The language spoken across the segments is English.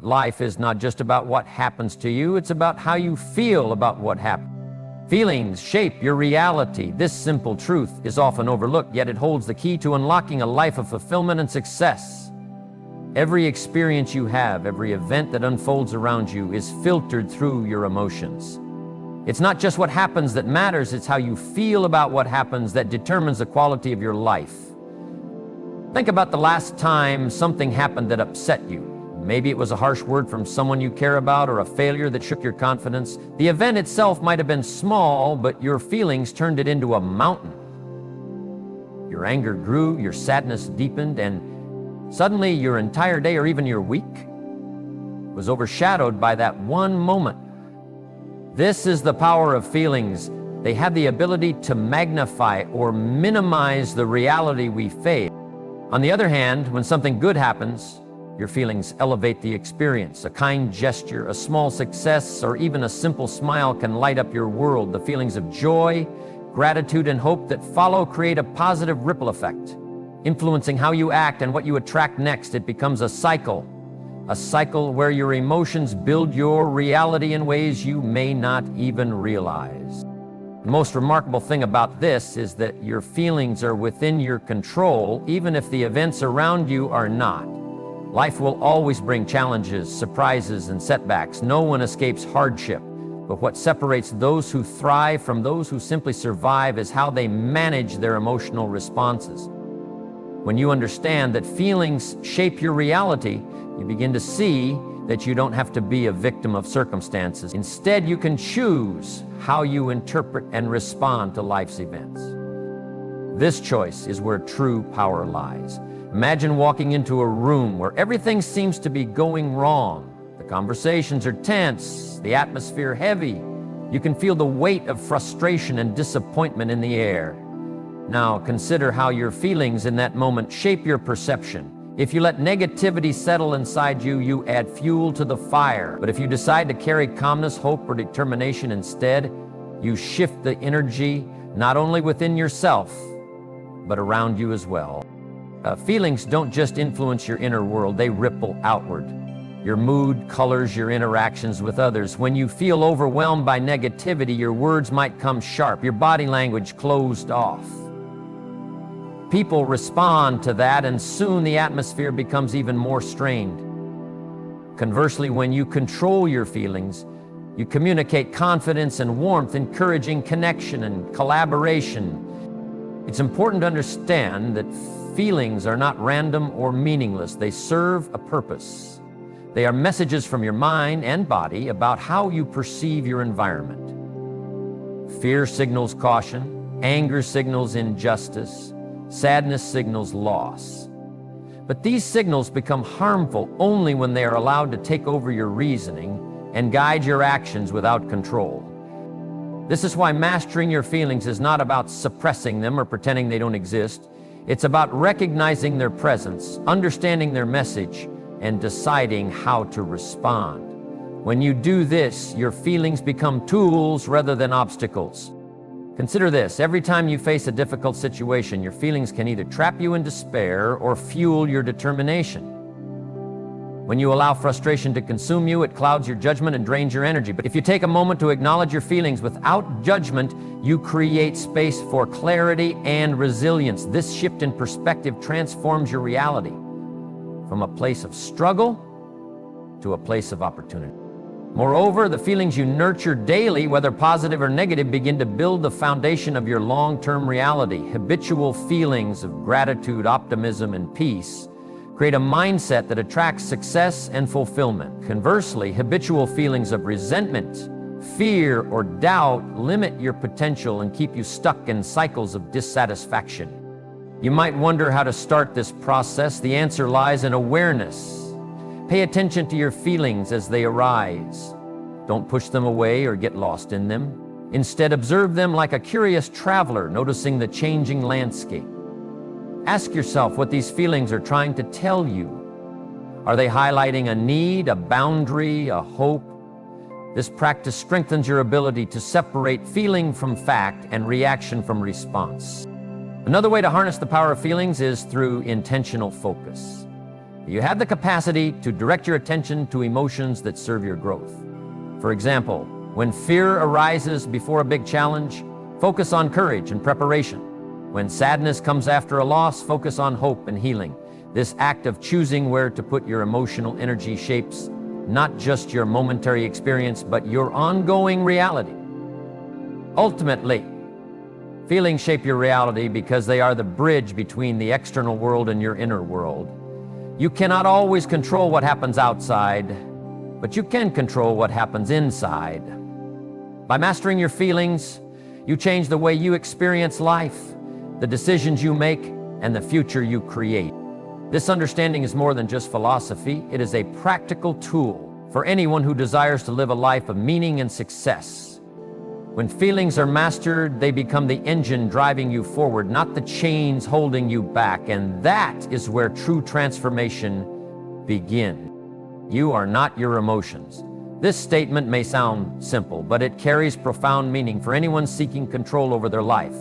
Life is not just about what happens to you, it's about how you feel about what happened. Feelings shape your reality. This simple truth is often overlooked, yet it holds the key to unlocking a life of fulfillment and success. Every experience you have, every event that unfolds around you is filtered through your emotions. It's not just what happens that matters, it's how you feel about what happens that determines the quality of your life. Think about the last time something happened that upset you. Maybe it was a harsh word from someone you care about or a failure that shook your confidence. The event itself might have been small, but your feelings turned it into a mountain. Your anger grew, your sadness deepened, and suddenly your entire day or even your week was overshadowed by that one moment. This is the power of feelings. They have the ability to magnify or minimize the reality we face. On the other hand, when something good happens, your feelings elevate the experience. A kind gesture, a small success, or even a simple smile can light up your world. The feelings of joy, gratitude, and hope that follow create a positive ripple effect, influencing how you act and what you attract next. It becomes a cycle where your emotions build your reality in ways you may not even realize. The most remarkable thing about this is that your feelings are within your control, even if the events around you are not. Life will always bring challenges, surprises, and setbacks. No one escapes hardship, but what separates those who thrive from those who simply survive is how they manage their emotional responses. When you understand that feelings shape your reality, you begin to see that you don't have to be a victim of circumstances. Instead, you can choose how you interpret and respond to life's events. This choice is where true power lies. Imagine walking into a room where everything seems to be going wrong. The conversations are tense, the atmosphere heavy. You can feel the weight of frustration and disappointment in the air. Now consider how your feelings in that moment shape your perception. If you let negativity settle inside you, you add fuel to the fire. But if you decide to carry calmness, hope, or determination instead, you shift the energy not only within yourself, but around you as well. Feelings don't just influence your inner world, they ripple outward. Your mood colors your interactions with others. When you feel overwhelmed by negativity, your words might come sharp, your body language closed off. People respond to that, and soon the atmosphere becomes even more strained. Conversely, when you control your feelings, you communicate confidence and warmth, encouraging connection and collaboration. It's important to understand that feelings are not random or meaningless. They serve a purpose. They are messages from your mind and body about how you perceive your environment. Fear signals caution, anger signals injustice, sadness signals loss. But these signals become harmful only when they are allowed to take over your reasoning and guide your actions without control. This is why mastering your feelings is not about suppressing them or pretending they don't exist. It's about recognizing their presence, understanding their message, and deciding how to respond. When you do this, your feelings become tools rather than obstacles. Consider this: every time you face a difficult situation, your feelings can either trap you in despair or fuel your determination. When you allow frustration to consume you, it clouds your judgment and drains your energy. But if you take a moment to acknowledge your feelings without judgment, you create space for clarity and resilience. This shift in perspective transforms your reality from a place of struggle to a place of opportunity. Moreover, the feelings you nurture daily, whether positive or negative, begin to build the foundation of your long-term reality. Habitual feelings of gratitude, optimism, and peace create a mindset that attracts success and fulfillment. Conversely, habitual feelings of resentment, fear, or doubt limit your potential and keep you stuck in cycles of dissatisfaction. You might wonder how to start this process. The answer lies in awareness. Pay attention to your feelings as they arise. Don't push them away or get lost in them. Instead, observe them like a curious traveler, noticing the changing landscape. Ask yourself what these feelings are trying to tell you. Are they highlighting a need, a boundary, a hope? This practice strengthens your ability to separate feeling from fact and reaction from response. Another way to harness the power of feelings is through intentional focus. You have the capacity to direct your attention to emotions that serve your growth. For example, when fear arises before a big challenge, focus on courage and preparation. When sadness comes after a loss, focus on hope and healing. This act of choosing where to put your emotional energy shapes not just your momentary experience, but your ongoing reality. Ultimately, feelings shape your reality because they are the bridge between the external world and your inner world. You cannot always control what happens outside, but you can control what happens inside. By mastering your feelings, you change the way you experience life, the decisions you make, and the future you create. This understanding is more than just philosophy. It is a practical tool for anyone who desires to live a life of meaning and success. When feelings are mastered, they become the engine driving you forward, not the chains holding you back. And that is where true transformation begins. You are not your emotions. This statement may sound simple, but it carries profound meaning for anyone seeking control over their life.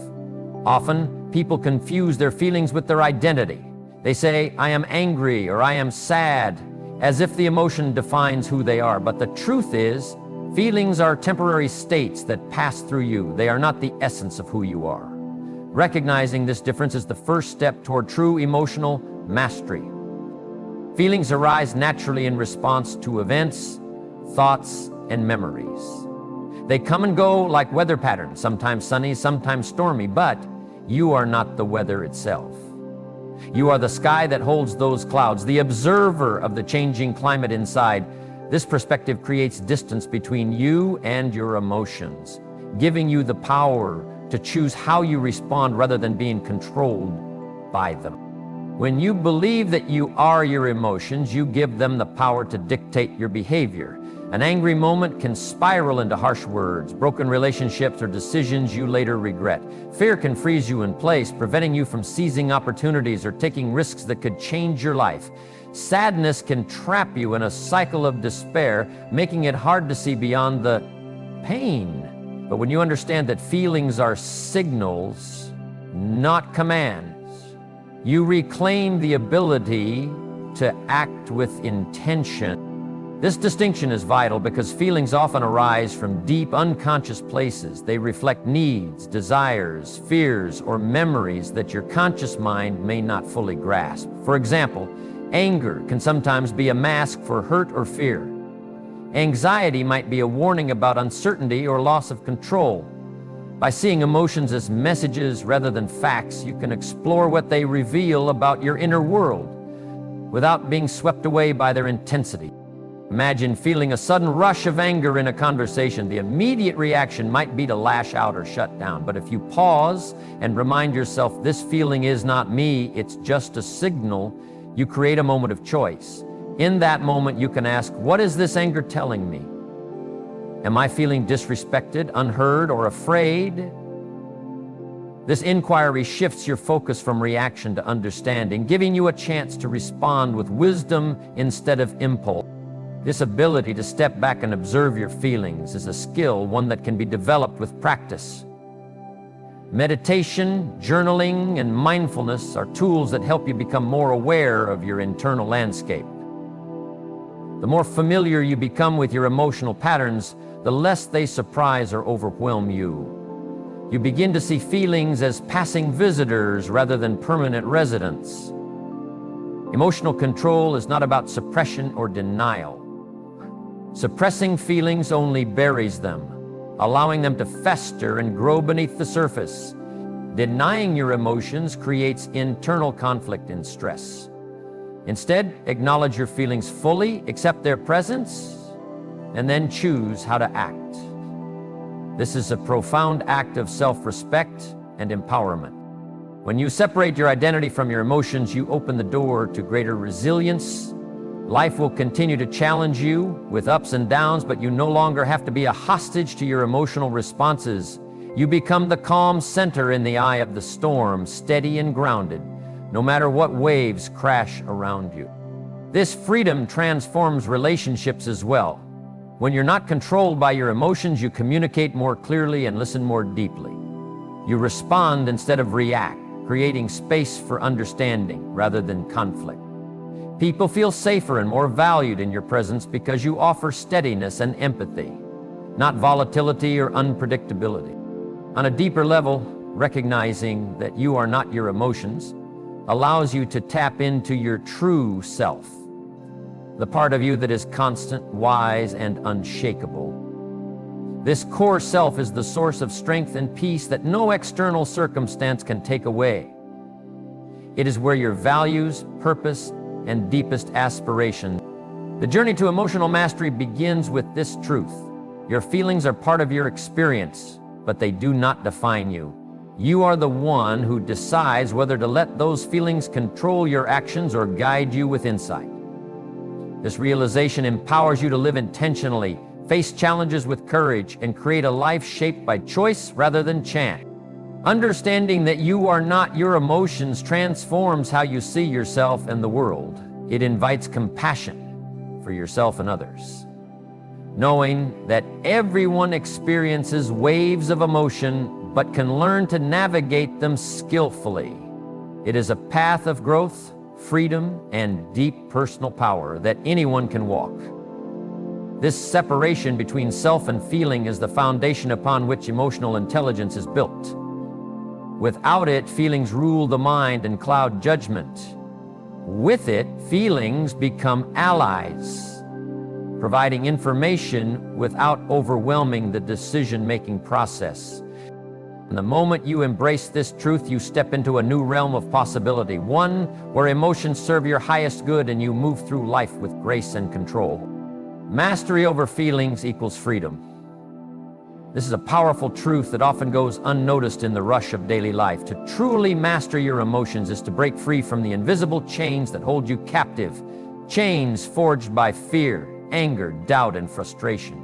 Often, people confuse their feelings with their identity. They say, I am angry or I am sad, as if the emotion defines who they are. But the truth is, feelings are temporary states that pass through you. They are not the essence of who you are. Recognizing this difference is the first step toward true emotional mastery. Feelings arise naturally in response to events, thoughts, and memories. They come and go like weather patterns, sometimes sunny, sometimes stormy, but you are not the weather itself. You are the sky that holds those clouds, the observer of the changing climate inside. This perspective creates distance between you and your emotions, giving you the power to choose how you respond rather than being controlled by them. When you believe that you are your emotions, you give them the power to dictate your behavior. An angry moment can spiral into harsh words, broken relationships, or decisions you later regret. Fear can freeze you in place, preventing you from seizing opportunities or taking risks that could change your life. Sadness can trap you in a cycle of despair, making it hard to see beyond the pain. But when you understand that feelings are signals, not commands, you reclaim the ability to act with intention. This distinction is vital because feelings often arise from deep, unconscious places. They reflect needs, desires, fears, or memories that your conscious mind may not fully grasp. For example, anger can sometimes be a mask for hurt or fear. Anxiety might be a warning about uncertainty or loss of control. By seeing emotions as messages rather than facts, you can explore what they reveal about your inner world without being swept away by their intensity. Imagine feeling a sudden rush of anger in a conversation. The immediate reaction might be to lash out or shut down. But if you pause and remind yourself, this feeling is not me, it's just a signal, you create a moment of choice. In that moment, you can ask, what is this anger telling me? Am I feeling disrespected, unheard, or afraid? This inquiry shifts your focus from reaction to understanding, giving you a chance to respond with wisdom instead of impulse. This ability to step back and observe your feelings is a skill, one that can be developed with practice. Meditation, journaling, and mindfulness are tools that help you become more aware of your internal landscape. The more familiar you become with your emotional patterns, the less they surprise or overwhelm you. You begin to see feelings as passing visitors rather than permanent residents. Emotional control is not about suppression or denial. Suppressing feelings only buries them, allowing them to fester and grow beneath the surface. Denying your emotions creates internal conflict and stress. Instead, acknowledge your feelings fully, accept their presence, and then choose how to act. This is a profound act of self-respect and empowerment. When you separate your identity from your emotions, you open the door to greater resilience. Life will continue to challenge you with ups and downs, but you no longer have to be a hostage to your emotional responses. You become the calm center in the eye of the storm, steady and grounded, no matter what waves crash around you. This freedom transforms relationships as well. When you're not controlled by your emotions, you communicate more clearly and listen more deeply. You respond instead of react, creating space for understanding rather than conflict. People feel safer and more valued in your presence because you offer steadiness and empathy, not volatility or unpredictability. On a deeper level, recognizing that you are not your emotions allows you to tap into your true self, the part of you that is constant, wise, and unshakable. This core self is the source of strength and peace that no external circumstance can take away. It is where your values, purpose, and deepest aspiration. The journey to emotional mastery begins with this truth. Your feelings are part of your experience, but they do not define you. You are the one who decides whether to let those feelings control your actions or guide you with insight. This realization empowers you to live intentionally, face challenges with courage, and create a life shaped by choice rather than chance. Understanding that you are not your emotions transforms how you see yourself and the world. It invites compassion for yourself and others. Knowing that everyone experiences waves of emotion but can learn to navigate them skillfully. It is a path of growth, freedom, and deep personal power that anyone can walk. This separation between self and feeling is the foundation upon which emotional intelligence is built. Without it, feelings rule the mind and cloud judgment. With it, feelings become allies, providing information without overwhelming the decision-making process. And the moment you embrace this truth, you step into a new realm of possibility, one where emotions serve your highest good and you move through life with grace and control. Mastery over feelings equals freedom. This is a powerful truth that often goes unnoticed in the rush of daily life. To truly master your emotions is to break free from the invisible chains that hold you captive, chains forged by fear, anger, doubt, and frustration.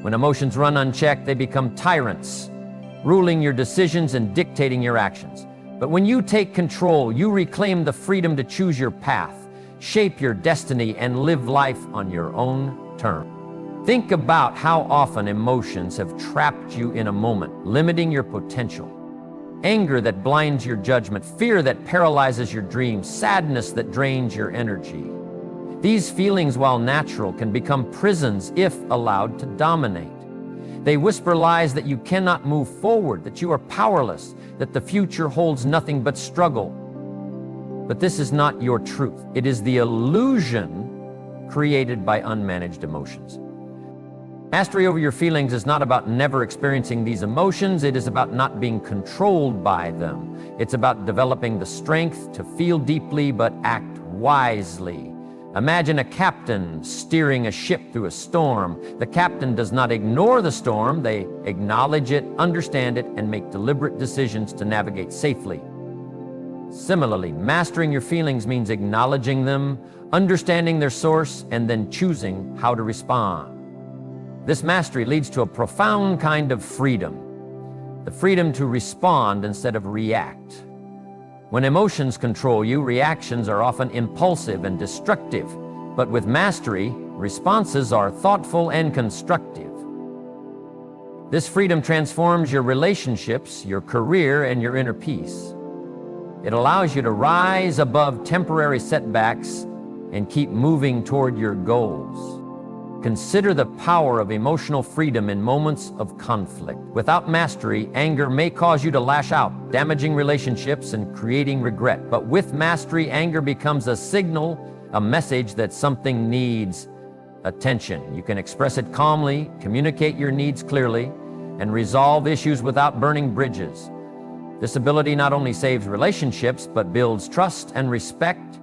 When emotions run unchecked, they become tyrants, ruling your decisions and dictating your actions. But when you take control, you reclaim the freedom to choose your path, shape your destiny, and live life on your own terms. Think about how often emotions have trapped you in a moment, limiting your potential. Anger that blinds your judgment, fear that paralyzes your dreams, sadness that drains your energy. These feelings, while natural, can become prisons if allowed to dominate. They whisper lies that you cannot move forward, that you are powerless, that the future holds nothing but struggle. But this is not your truth. It is the illusion created by unmanaged emotions. Mastery over your feelings is not about never experiencing these emotions. It is about not being controlled by them. It's about developing the strength to feel deeply but act wisely. Imagine a captain steering a ship through a storm. The captain does not ignore the storm. They acknowledge it, understand it, and make deliberate decisions to navigate safely. Similarly, mastering your feelings means acknowledging them, understanding their source, and then choosing how to respond. This mastery leads to a profound kind of freedom, the freedom to respond instead of react. When emotions control you, reactions are often impulsive and destructive, but with mastery, responses are thoughtful and constructive. This freedom transforms your relationships, your career, and your inner peace. It allows you to rise above temporary setbacks and keep moving toward your goals. Consider the power of emotional freedom in moments of conflict. Without mastery, anger may cause you to lash out, damaging relationships and creating regret. But with mastery, anger becomes a signal, a message that something needs attention. You can express it calmly, communicate your needs clearly, and resolve issues without burning bridges. This ability not only saves relationships, but builds trust and respect.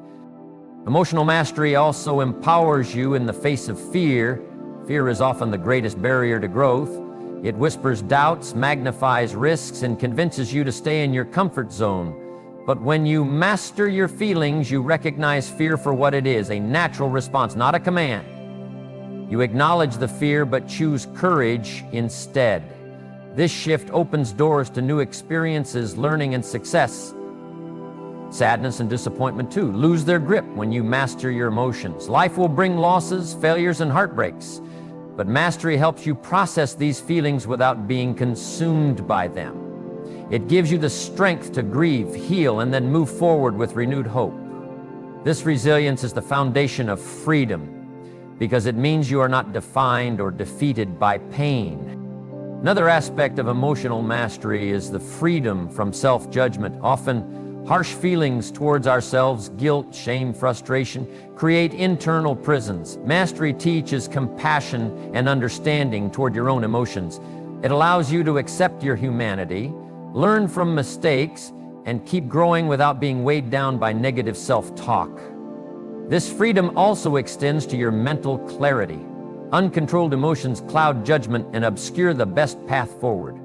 Emotional mastery also empowers you in the face of fear. Fear is often the greatest barrier to growth. It whispers doubts, magnifies risks, and convinces you to stay in your comfort zone. But when you master your feelings, you recognize fear for what it is, a natural response, not a command. You acknowledge the fear, but choose courage instead. This shift opens doors to new experiences, learning, and success. Sadness and disappointment, too, lose their grip when you master your emotions. Life will bring losses, failures, and heartbreaks, but mastery helps you process these feelings without being consumed by them. It gives you the strength to grieve, heal, and then move forward with renewed hope. This resilience is the foundation of freedom because it means you are not defined or defeated by pain. Another aspect of emotional mastery is the freedom from self-judgment. Often, harsh feelings towards ourselves, guilt, shame, frustration, create internal prisons. Mastery teaches compassion and understanding toward your own emotions. It allows you to accept your humanity, learn from mistakes, and keep growing without being weighed down by negative self-talk. This freedom also extends to your mental clarity. Uncontrolled emotions cloud judgment and obscure the best path forward.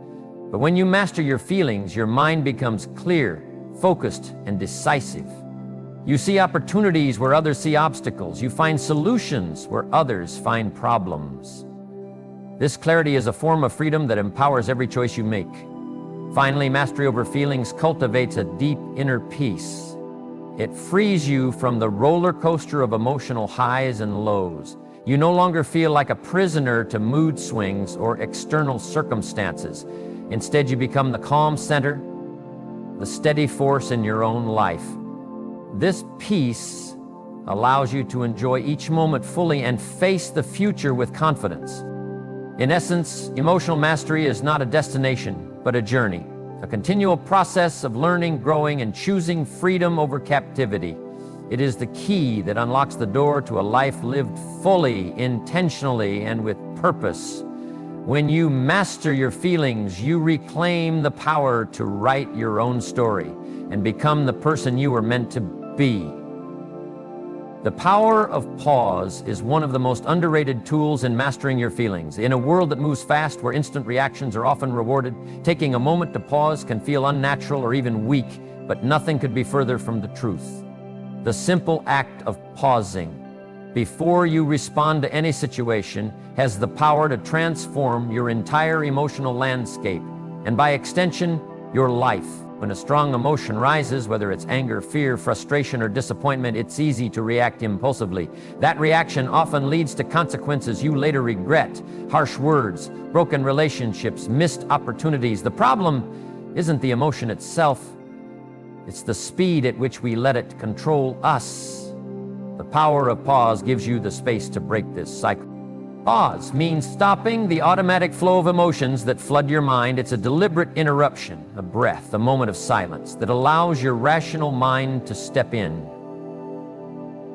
But when you master your feelings, your mind becomes clear, focused, and decisive. You see opportunities where others see obstacles. You find solutions where others find problems. This clarity is a form of freedom that empowers every choice you make. Finally, mastery over feelings cultivates a deep inner peace. It frees you from the roller coaster of emotional highs and lows. You no longer feel like a prisoner to mood swings or external circumstances. Instead, you become the calm center, the steady force in your own life. This peace allows you to enjoy each moment fully and face the future with confidence. In essence, emotional mastery is not a destination, but a journey, a continual process of learning, growing, and choosing freedom over captivity. It is the key that unlocks the door to a life lived fully, intentionally, and with purpose. When you master your feelings, you reclaim the power to write your own story and become the person you were meant to be. The power of pause is one of the most underrated tools in mastering your feelings. In a world that moves fast, where instant reactions are often rewarded, taking a moment to pause can feel unnatural or even weak, but nothing could be further from the truth. The simple act of pausing before you respond to any situation has the power to transform your entire emotional landscape, and by extension, your life. When a strong emotion rises, whether it's anger, fear, frustration, or disappointment, it's easy to react impulsively. That reaction often leads to consequences you later regret: harsh words, broken relationships, missed opportunities. The problem isn't the emotion itself. It's the speed at which we let it control us. The power of pause gives you the space to break this cycle. Pause means stopping the automatic flow of emotions that flood your mind. It's a deliberate interruption, a breath, a moment of silence that allows your rational mind to step in.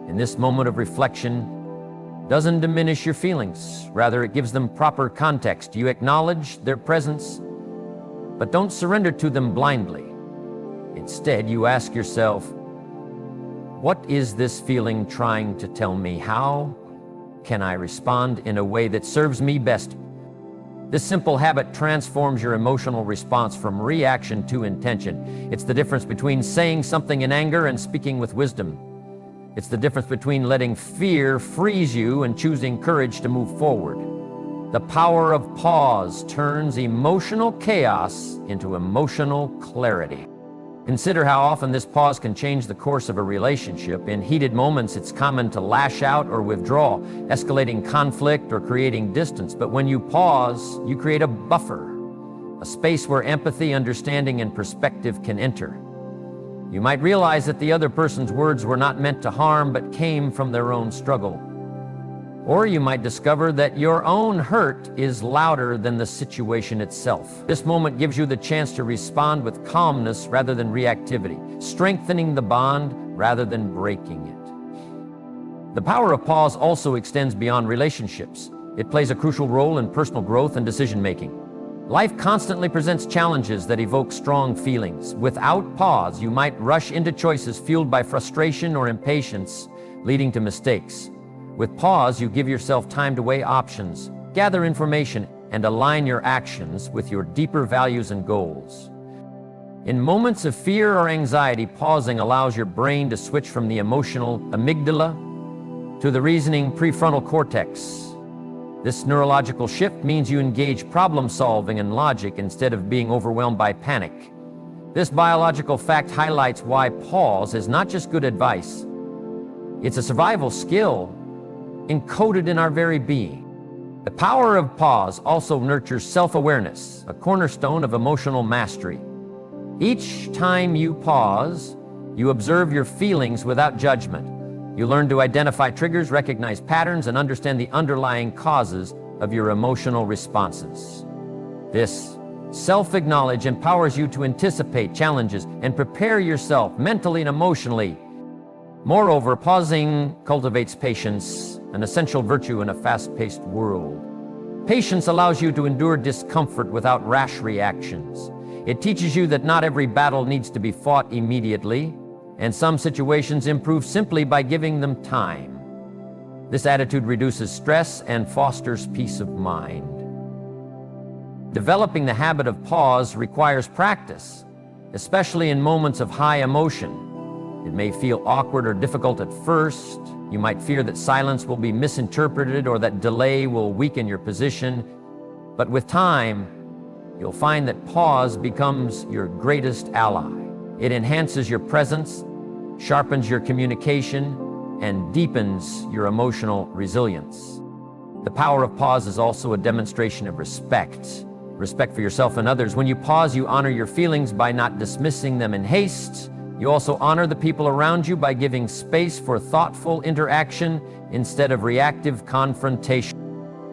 In this moment of reflection, doesn't diminish your feelings. Rather, it gives them proper context. You acknowledge their presence, but don't surrender to them blindly. Instead, you ask yourself, what is this feeling trying to tell me? How can I respond in a way that serves me best? This simple habit transforms your emotional response from reaction to intention. It's the difference between saying something in anger and speaking with wisdom. It's the difference between letting fear freeze you and choosing courage to move forward. The power of pause turns emotional chaos into emotional clarity. Consider how often this pause can change the course of a relationship. In heated moments, it's common to lash out or withdraw, escalating conflict or creating distance. But when you pause, you create a buffer, a space where empathy, understanding, and perspective can enter. You might realize that the other person's words were not meant to harm, but came from their own struggle. Or you might discover that your own hurt is louder than the situation itself. This moment gives you the chance to respond with calmness rather than reactivity, strengthening the bond rather than breaking it. The power of pause also extends beyond relationships. It plays a crucial role in personal growth and decision-making. Life constantly presents challenges that evoke strong feelings. Without pause, you might rush into choices fueled by frustration or impatience, leading to mistakes. With pause, you give yourself time to weigh options, gather information, and align your actions with your deeper values and goals. In moments of fear or anxiety, pausing allows your brain to switch from the emotional amygdala to the reasoning prefrontal cortex. This neurological shift means you engage problem solving and logic instead of being overwhelmed by panic. This biological fact highlights why pause is not just good advice. It's a survival skill encoded in our very being. The power of pause also nurtures self-awareness, a cornerstone of emotional mastery. Each time you pause, You observe your feelings without judgment. You learn to identify triggers, recognize patterns, and understand the underlying causes of your emotional responses. This self-knowledge empowers you to anticipate challenges and prepare yourself mentally and emotionally. Moreover, pausing cultivates patience, an essential virtue in a fast-paced world. Patience allows you to endure discomfort without rash reactions. It teaches you that not every battle needs to be fought immediately, and some situations improve simply by giving them time. This attitude reduces stress and fosters peace of mind. Developing the habit of pause requires practice, especially in moments of high emotion. It may feel awkward or difficult at first. You might fear that silence will be misinterpreted or that delay will weaken your position. But with time, you'll find that pause becomes your greatest ally. It enhances your presence, sharpens your communication, and deepens your emotional resilience. The power of pause is also a demonstration of respect. Respect for yourself and others. When you pause, you honor your feelings by not dismissing them in haste. You also honor the people around you by giving space for thoughtful interaction instead of reactive confrontation.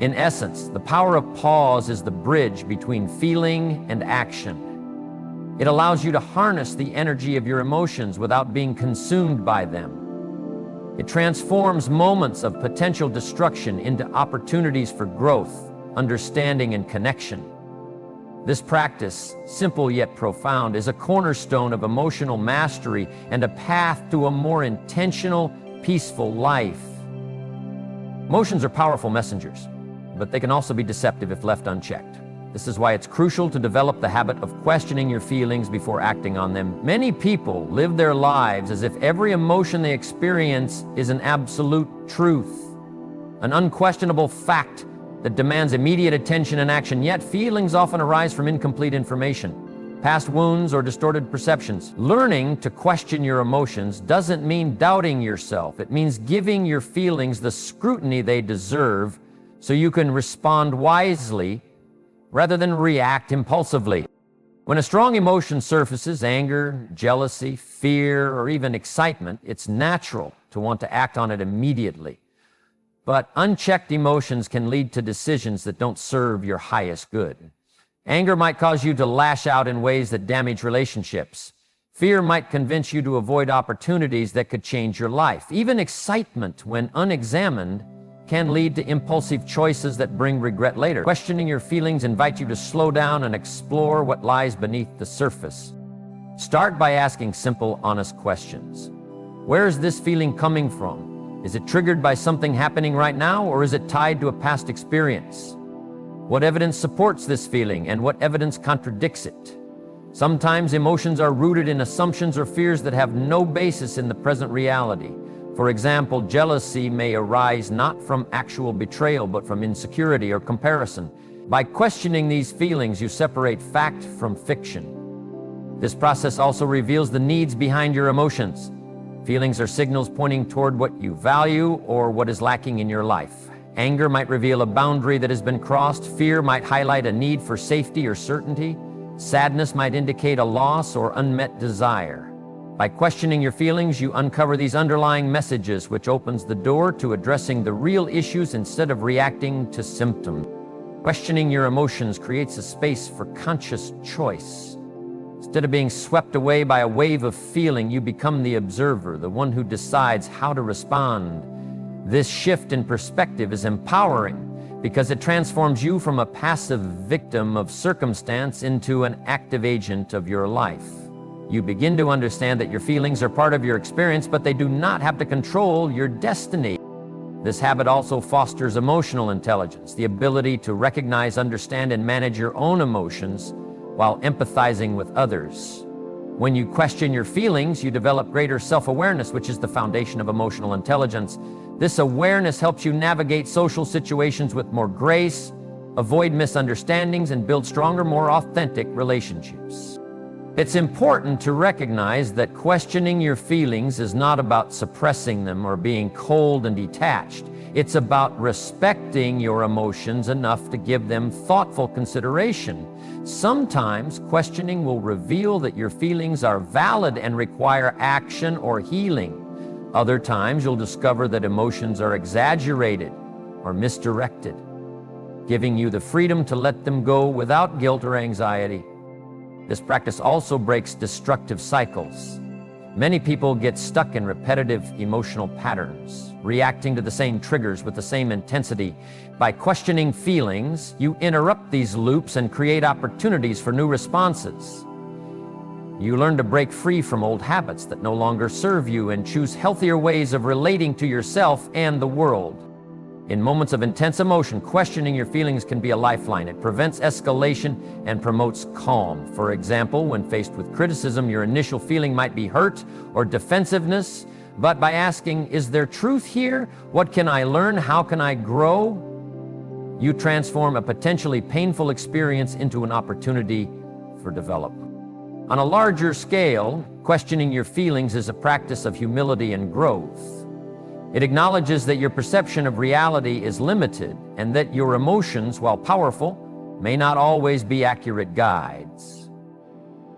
In essence, the power of pause is the bridge between feeling and action. It allows you to harness the energy of your emotions without being consumed by them. It transforms moments of potential destruction into opportunities for growth, understanding, and connection. This practice, simple yet profound, is a cornerstone of emotional mastery and a path to a more intentional, peaceful life. Emotions are powerful messengers, but they can also be deceptive if left unchecked. This is why it's crucial to develop the habit of questioning your feelings before acting on them. Many people live their lives as if every emotion they experience is an absolute truth, an unquestionable fact that demands immediate attention and action, yet feelings often arise from incomplete information, past wounds, or distorted perceptions. Learning to question your emotions doesn't mean doubting yourself. It means giving your feelings the scrutiny they deserve so you can respond wisely rather than react impulsively. When a strong emotion surfaces, anger, jealousy, fear, or even excitement, it's natural to want to act on it immediately. But unchecked emotions can lead to decisions that don't serve your highest good. Anger might cause you to lash out in ways that damage relationships. Fear might convince you to avoid opportunities that could change your life. Even excitement, when unexamined, can lead to impulsive choices that bring regret later. Questioning your feelings invites you to slow down and explore what lies beneath the surface. Start by asking simple, honest questions. Where is this feeling coming from? Is it triggered by something happening right now, or is it tied to a past experience? What evidence supports this feeling, and what evidence contradicts it? Sometimes emotions are rooted in assumptions or fears that have no basis in the present reality. For example, jealousy may arise not from actual betrayal, but from insecurity or comparison. By questioning these feelings, you separate fact from fiction. This process also reveals the needs behind your emotions. Feelings are signals pointing toward what you value or what is lacking in your life. Anger might reveal a boundary that has been crossed. Fear might highlight a need for safety or certainty. Sadness might indicate a loss or unmet desire. By questioning your feelings, you uncover these underlying messages, which opens the door to addressing the real issues instead of reacting to symptoms. Questioning your emotions creates a space for conscious choice. Instead of being swept away by a wave of feeling, you become the observer, the one who decides how to respond. This shift in perspective is empowering because it transforms you from a passive victim of circumstance into an active agent of your life. You begin to understand that your feelings are part of your experience, but they do not have to control your destiny. This habit also fosters emotional intelligence, the ability to recognize, understand, and manage your own emotions while empathizing with others. When you question your feelings, you develop greater self-awareness, which is the foundation of emotional intelligence. This awareness helps you navigate social situations with more grace, avoid misunderstandings, and build stronger, more authentic relationships. It's important to recognize that questioning your feelings is not about suppressing them or being cold and detached. It's about respecting your emotions enough to give them thoughtful consideration. Sometimes questioning will reveal that your feelings are valid and require action or healing. Other times you'll discover that emotions are exaggerated or misdirected, giving you the freedom to let them go without guilt or anxiety. This practice also breaks destructive cycles. Many people get stuck in repetitive emotional patterns, reacting to the same triggers with the same intensity. By questioning feelings, you interrupt these loops and create opportunities for new responses. You learn to break free from old habits that no longer serve you and choose healthier ways of relating to yourself and the world. In moments of intense emotion, questioning your feelings can be a lifeline. It prevents escalation and promotes calm. For example, when faced with criticism, your initial feeling might be hurt or defensiveness, but by asking, "Is there truth here? What can I learn? How can I grow?" you transform a potentially painful experience into an opportunity for development. On a larger scale, questioning your feelings is a practice of humility and growth. It acknowledges that your perception of reality is limited and that your emotions, while powerful, may not always be accurate guides.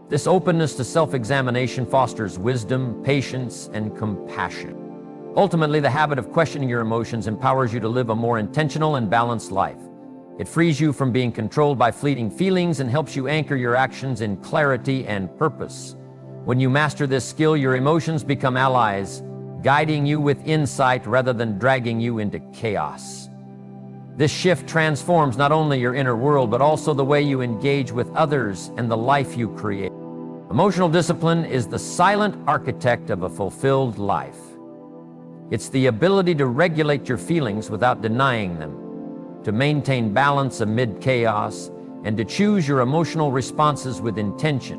This openness to self-examination fosters wisdom, patience, and compassion. Ultimately, the habit of questioning your emotions empowers you to live a more intentional and balanced life. It frees you from being controlled by fleeting feelings and helps you anchor your actions in clarity and purpose. When you master this skill, your emotions become allies, guiding you with insight rather than dragging you into chaos. This shift transforms not only your inner world, but also the way you engage with others and the life you create. Emotional discipline is the silent architect of a fulfilled life. It's the ability to regulate your feelings without denying them, to maintain balance amid chaos, and to choose your emotional responses with intention.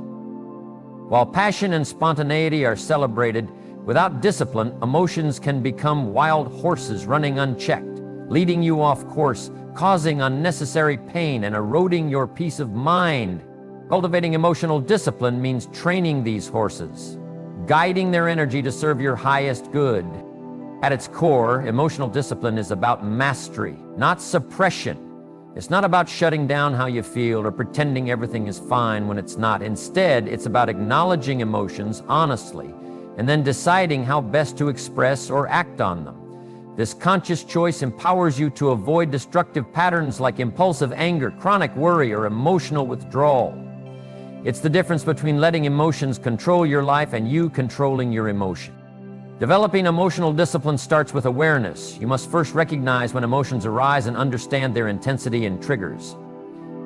While passion and spontaneity are celebrated, without discipline, emotions can become wild horses running unchecked, leading you off course, causing unnecessary pain and eroding your peace of mind. Cultivating emotional discipline means training these horses, guiding their energy to serve your highest good. At its core, emotional discipline is about mastery, not suppression. It's not about shutting down how you feel or pretending everything is fine when it's not. Instead, it's about acknowledging emotions honestly and then deciding how best to express or act on them. This conscious choice empowers you to avoid destructive patterns like impulsive anger, chronic worry, or emotional withdrawal. It's the difference between letting emotions control your life and you controlling your emotion. Developing emotional discipline starts with awareness. You must first recognize when emotions arise and understand their intensity and triggers.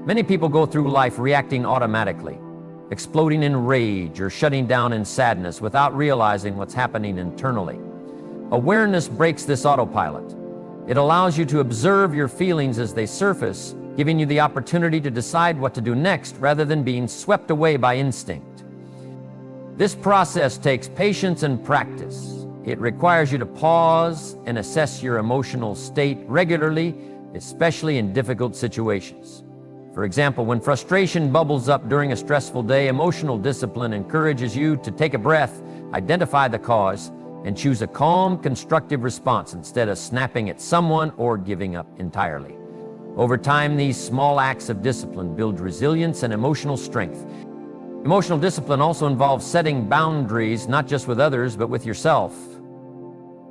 Many people go through life reacting automatically, exploding in rage or shutting down in sadness without realizing what's happening internally. Awareness breaks this autopilot. It allows you to observe your feelings as they surface, giving you the opportunity to decide what to do next rather than being swept away by instinct. This process takes patience and practice. It requires you to pause and assess your emotional state regularly, especially in difficult situations. For example, when frustration bubbles up during a stressful day, emotional discipline encourages you to take a breath, identify the cause, and choose a calm, constructive response instead of snapping at someone or giving up entirely. Over time, these small acts of discipline build resilience and emotional strength. Emotional discipline also involves setting boundaries, not just with others, but with yourself.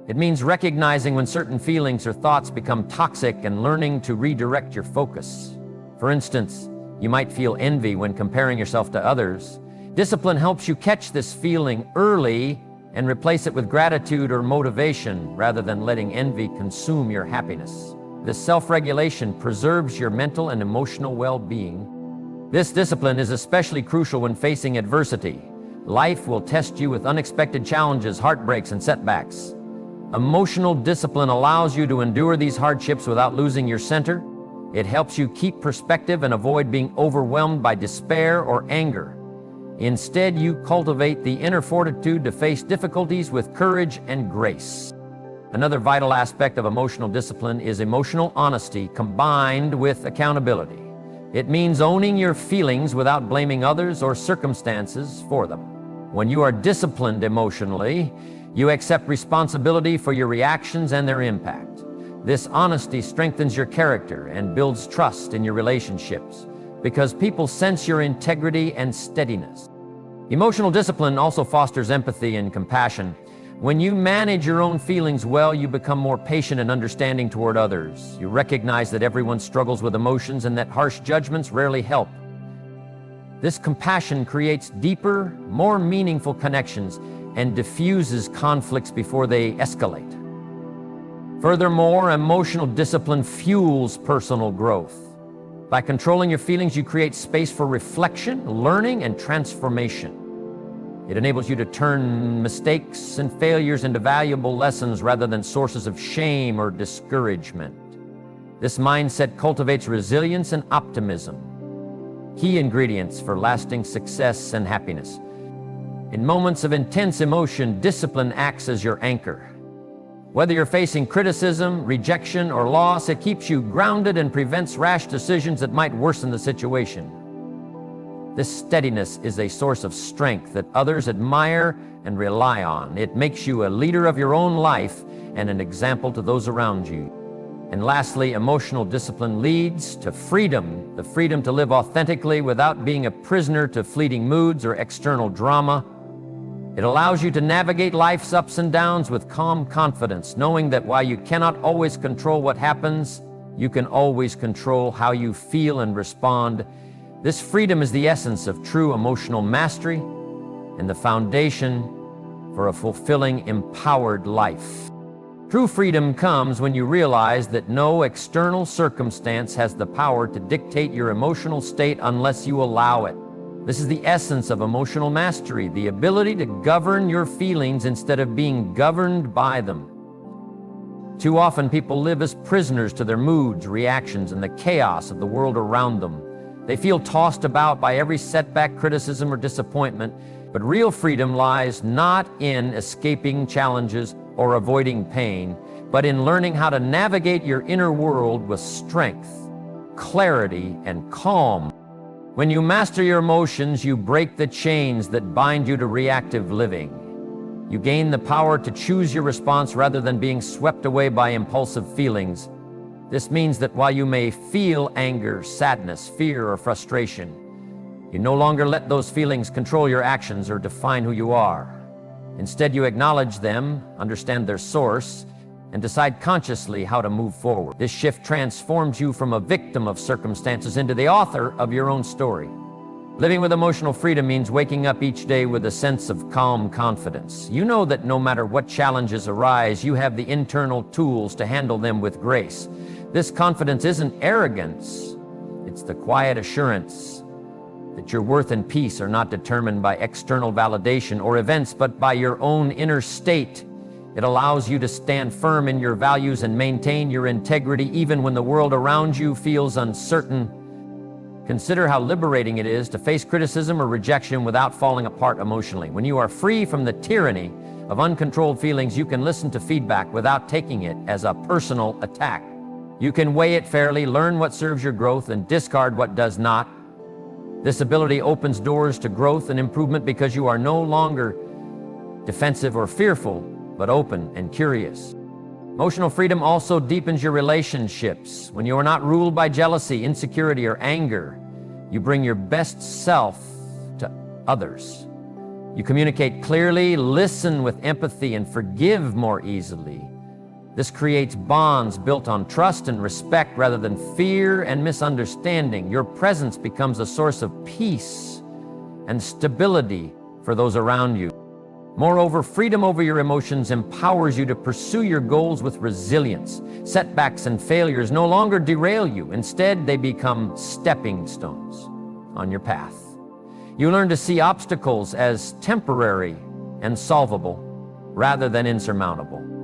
It means recognizing when certain feelings or thoughts become toxic and learning to redirect your focus. For instance, you might feel envy when comparing yourself to others. Discipline helps you catch this feeling early and replace it with gratitude or motivation rather than letting envy consume your happiness. This self-regulation preserves your mental and emotional well-being. This discipline is especially crucial when facing adversity. Life will test you with unexpected challenges, heartbreaks, and setbacks. Emotional discipline allows you to endure these hardships without losing your center. It helps you keep perspective and avoid being overwhelmed by despair or anger. Instead, you cultivate the inner fortitude to face difficulties with courage and grace. Another vital aspect of emotional discipline is emotional honesty combined with accountability. It means owning your feelings without blaming others or circumstances for them. When you are disciplined emotionally, you accept responsibility for your reactions and their impact. This honesty strengthens your character and builds trust in your relationships because people sense your integrity and steadiness. Emotional discipline also fosters empathy and compassion. When you manage your own feelings well, you become more patient and understanding toward others. You recognize that everyone struggles with emotions and that harsh judgments rarely help. This compassion creates deeper, more meaningful connections and diffuses conflicts before they escalate. Furthermore, emotional discipline fuels personal growth. By controlling your feelings, you create space for reflection, learning, and transformation. It enables you to turn mistakes and failures into valuable lessons rather than sources of shame or discouragement. This mindset cultivates resilience and optimism, key ingredients for lasting success and happiness. In moments of intense emotion, discipline acts as your anchor. Whether you're facing criticism, rejection, or loss, it keeps you grounded and prevents rash decisions that might worsen the situation. This steadiness is a source of strength that others admire and rely on. It makes you a leader of your own life and an example to those around you. And lastly, emotional discipline leads to freedom, the freedom to live authentically without being a prisoner to fleeting moods or external drama. It allows you to navigate life's ups and downs with calm confidence, knowing that while you cannot always control what happens, you can always control how you feel and respond. This freedom is the essence of true emotional mastery and the foundation for a fulfilling, empowered life. True freedom comes when you realize that no external circumstance has the power to dictate your emotional state unless you allow it. This is the essence of emotional mastery, the ability to govern your feelings instead of being governed by them. Too often people live as prisoners to their moods, reactions, and the chaos of the world around them. They feel tossed about by every setback, criticism, or disappointment, but real freedom lies not in escaping challenges or avoiding pain, but in learning how to navigate your inner world with strength, clarity, and calm. When you master your emotions, you break the chains that bind you to reactive living. You gain the power to choose your response rather than being swept away by impulsive feelings. This means that while you may feel anger, sadness, fear, or frustration, you no longer let those feelings control your actions or define who you are. Instead, you acknowledge them, understand their source, and decide consciously how to move forward. This shift transforms you from a victim of circumstances into the author of your own story. Living with emotional freedom means waking up each day with a sense of calm confidence. You know that no matter what challenges arise, you have the internal tools to handle them with grace. This confidence isn't arrogance, it's the quiet assurance that your worth and peace are not determined by external validation or events, but by your own inner state. It allows you to stand firm in your values and maintain your integrity even when the world around you feels uncertain. Consider how liberating it is to face criticism or rejection without falling apart emotionally. When you are free from the tyranny of uncontrolled feelings, you can listen to feedback without taking it as a personal attack. You can weigh it fairly, learn what serves your growth, and discard what does not. This ability opens doors to growth and improvement because you are no longer defensive or fearful, but open and curious. Emotional freedom also deepens your relationships. When you are not ruled by jealousy, insecurity, or anger, you bring your best self to others. You communicate clearly, listen with empathy, and forgive more easily. This creates bonds built on trust and respect rather than fear and misunderstanding. Your presence becomes a source of peace and stability for those around you. Moreover, freedom over your emotions empowers you to pursue your goals with resilience. Setbacks and failures no longer derail you. Instead, they become stepping stones on your path. You learn to see obstacles as temporary and solvable rather than insurmountable.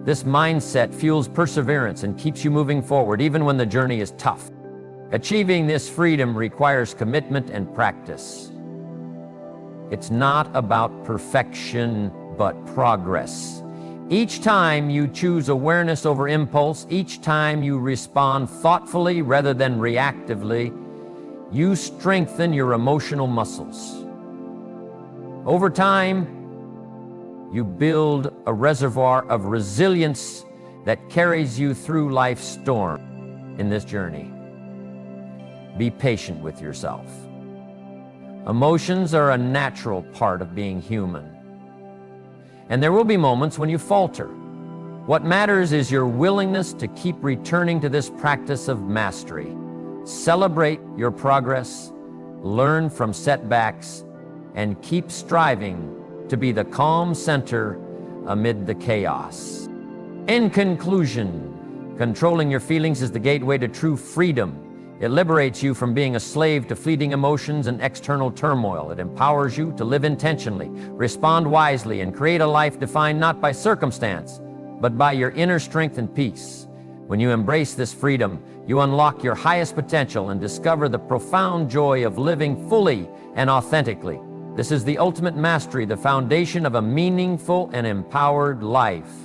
This mindset fuels perseverance and keeps you moving forward even when the journey is tough. Achieving this freedom requires commitment and practice. It's not about perfection, but progress. Each time you choose awareness over impulse, each time you respond thoughtfully rather than reactively, you strengthen your emotional muscles. Over time, you build a reservoir of resilience that carries you through life's storm. In this journey, be patient with yourself. Emotions are a natural part of being human, and there will be moments when you falter. What matters is your willingness to keep returning to this practice of mastery. Celebrate your progress, learn from setbacks, and keep striving to be the calm center amid the chaos. In conclusion, controlling your feelings is the gateway to true freedom. It liberates you from being a slave to fleeting emotions and external turmoil. It empowers you to live intentionally, respond wisely, and create a life defined not by circumstance, but by your inner strength and peace. When you embrace this freedom, you unlock your highest potential and discover the profound joy of living fully and authentically. This is the ultimate mastery, the foundation of a meaningful and empowered life.